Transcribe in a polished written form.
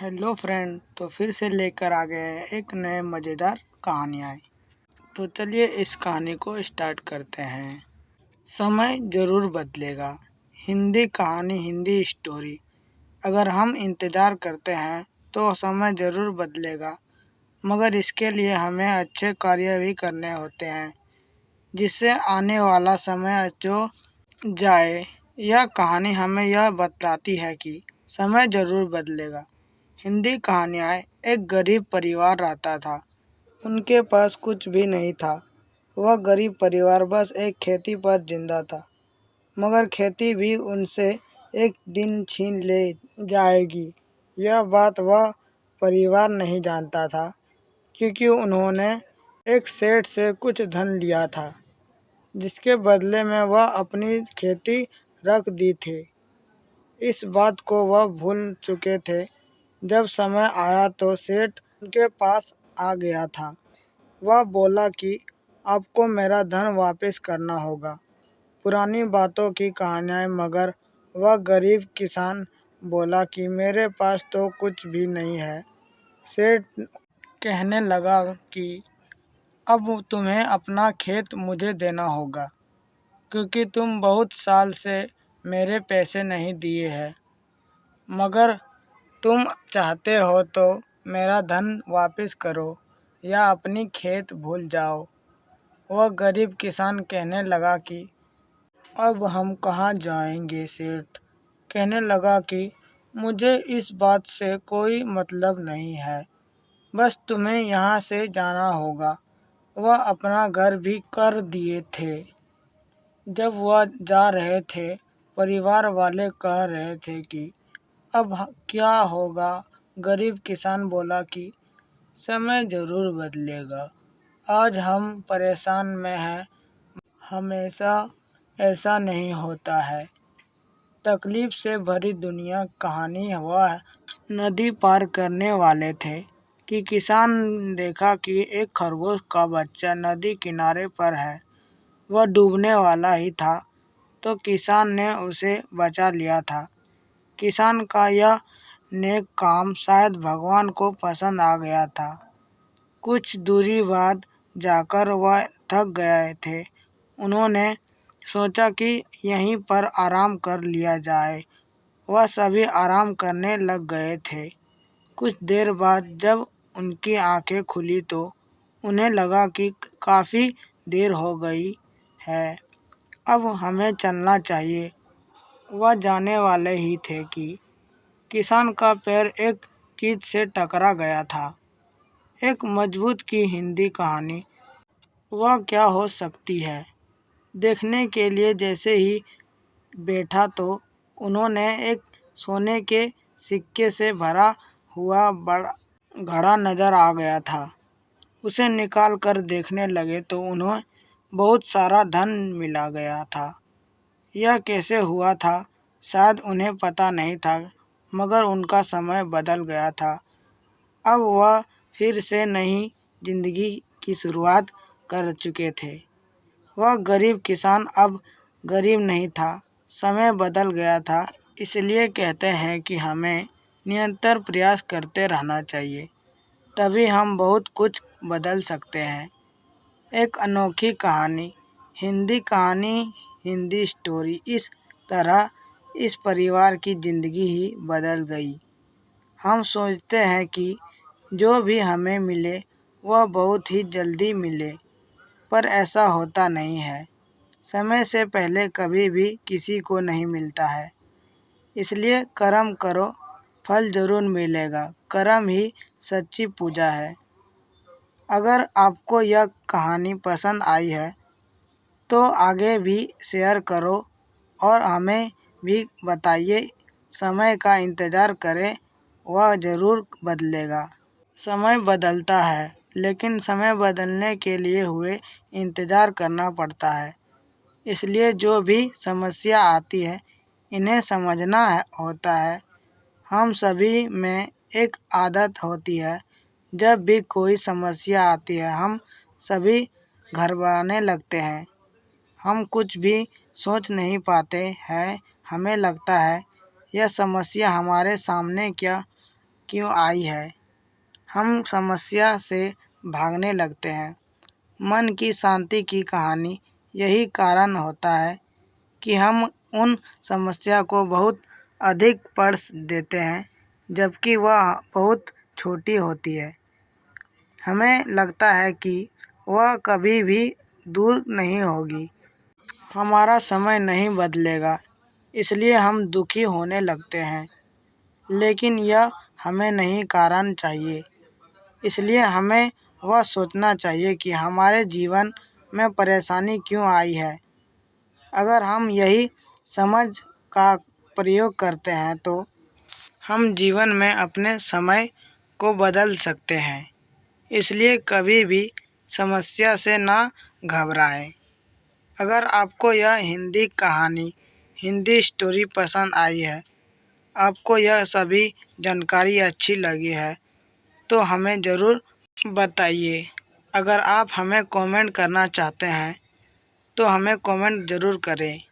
Hello friend, तो फिर से लेकर आ गए हैं एक नए मज़ेदार कहानियाँ। तो चलिए इस कहानी को स्टार्ट करते हैं। समय ज़रूर बदलेगा। हिंदी कहानी, हिंदी स्टोरी। अगर हम इंतज़ार करते हैं तो समय ज़रूर बदलेगा, मगर इसके लिए हमें अच्छे कार्य भी करने होते हैं, जिससे आने वाला समय जो जाए। यह कहानी हमें यह बताती है कि समय ज़रूर बदलेगा। हिंदी कहानियाँ। एक गरीब परिवार रहता था। उनके पास कुछ भी नहीं था। वह गरीब परिवार बस एक खेती पर जिंदा था, मगर खेती भी उनसे एक दिन छीन ले जाएगी। यह बात वह परिवार नहीं जानता था, क्योंकि उन्होंने एक सेठ से कुछ धन लिया था, जिसके बदले में वह अपनी खेती रख दी थी। इस बात को वह भूल चुके थे। जब समय आया तो सेठ उनके पास आ गया था। वह बोला कि आपको मेरा धन वापस करना होगा। पुरानी बातों की कहानियाँ। मगर वह गरीब किसान बोला कि मेरे पास तो कुछ भी नहीं है। सेठ कहने लगा कि अब तुम्हें अपना खेत मुझे देना होगा, क्योंकि तुम बहुत साल से मेरे पैसे नहीं दिए हैं। मगर तुम चाहते हो तो मेरा धन वापस करो या अपनी खेत भूल जाओ। वह गरीब किसान कहने लगा कि अब हम कहाँ जाएंगे। सेठ कहने लगा कि मुझे इस बात से कोई मतलब नहीं है, बस तुम्हें यहाँ से जाना होगा। वह अपना घर भी कर दिए थे। जब वह जा रहे थे, परिवार वाले कह रहे थे कि अब क्या होगा। गरीब किसान बोला कि समय ज़रूर बदलेगा। आज हम परेशान में हैं, हमेशा ऐसा नहीं होता है। तकलीफ से भरी दुनिया कहानी। वह नदी पार करने वाले थे कि किसान देखा कि एक खरगोश का बच्चा नदी किनारे पर है। वह डूबने वाला ही था, तो किसान ने उसे बचा लिया था। किसान का यह नेक काम शायद भगवान को पसंद आ गया था। कुछ दूरी बाद जाकर वह थक गए थे। उन्होंने सोचा कि यहीं पर आराम कर लिया जाए। वह सभी आराम करने लग गए थे। कुछ देर बाद जब उनकी आंखें खुली तो उन्हें लगा कि काफ़ी देर हो गई है, अब हमें चलना चाहिए। वह जाने वाले ही थे कि किसान का पैर एक चीज से टकरा गया था। एक मजबूत की हिंदी कहानी। वह क्या हो सकती है। देखने के लिए जैसे ही बैठा तो उन्होंने एक सोने के सिक्के से भरा हुआ बड़ा घड़ा नज़र आ गया था। उसे निकाल कर देखने लगे तो उन्हें बहुत सारा धन मिला गया था। यह कैसे हुआ था, शायद उन्हें पता नहीं था, मगर उनका समय बदल गया था। अब वह फिर से नई जिंदगी की शुरुआत कर चुके थे। वह गरीब किसान अब गरीब नहीं था, समय बदल गया था। इसलिए कहते हैं कि हमें निरंतर प्रयास करते रहना चाहिए, तभी हम बहुत कुछ बदल सकते हैं। एक अनोखी कहानी, हिंदी कहानी, हिंदी स्टोरी। इस तरह इस परिवार की ज़िंदगी ही बदल गई। हम सोचते हैं कि जो भी हमें मिले वह बहुत ही जल्दी मिले, पर ऐसा होता नहीं है। समय से पहले कभी भी किसी को नहीं मिलता है। इसलिए कर्म करो, फल ज़रूर मिलेगा। कर्म ही सच्ची पूजा है। अगर आपको यह कहानी पसंद आई है तो आगे भी शेयर करो और हमें भी बताइए। समय का इंतज़ार करें, वह ज़रूर बदलेगा। समय बदलता है, लेकिन समय बदलने के लिए हुए इंतज़ार करना पड़ता है। इसलिए जो भी समस्या आती है, इन्हें समझना होता है। हम सभी में एक आदत होती है, जब भी कोई समस्या आती है हम सभी घबराने लगते हैं। हम कुछ भी सोच नहीं पाते हैं। हमें लगता है यह समस्या हमारे सामने क्या क्यों आई है। हम समस्या से भागने लगते हैं। मन की शांति की कहानी यही कारण होता है कि हम उन समस्या को बहुत अधिक पढ़ देते हैं जबकि वह बहुत छोटी होती है। हमें लगता है कि वह कभी भी दूर नहीं होगी, हमारा समय नहीं बदलेगा, इसलिए हम दुखी होने लगते हैं। लेकिन यह हमें नहीं कारण चाहिए। इसलिए हमें वह सोचना चाहिए कि हमारे जीवन में परेशानी क्यों आई है। अगर हम यही समझ का प्रयोग करते हैं तो हम जीवन में अपने समय को बदल सकते हैं। इसलिए कभी भी समस्या से ना घबराएं। अगर आपको यह हिंदी कहानी, हिंदी स्टोरी पसंद आई है, आपको यह सभी जानकारी अच्छी लगी है तो हमें ज़रूर बताइए। अगर आप हमें कमेंट करना चाहते हैं तो हमें कमेंट ज़रूर करें।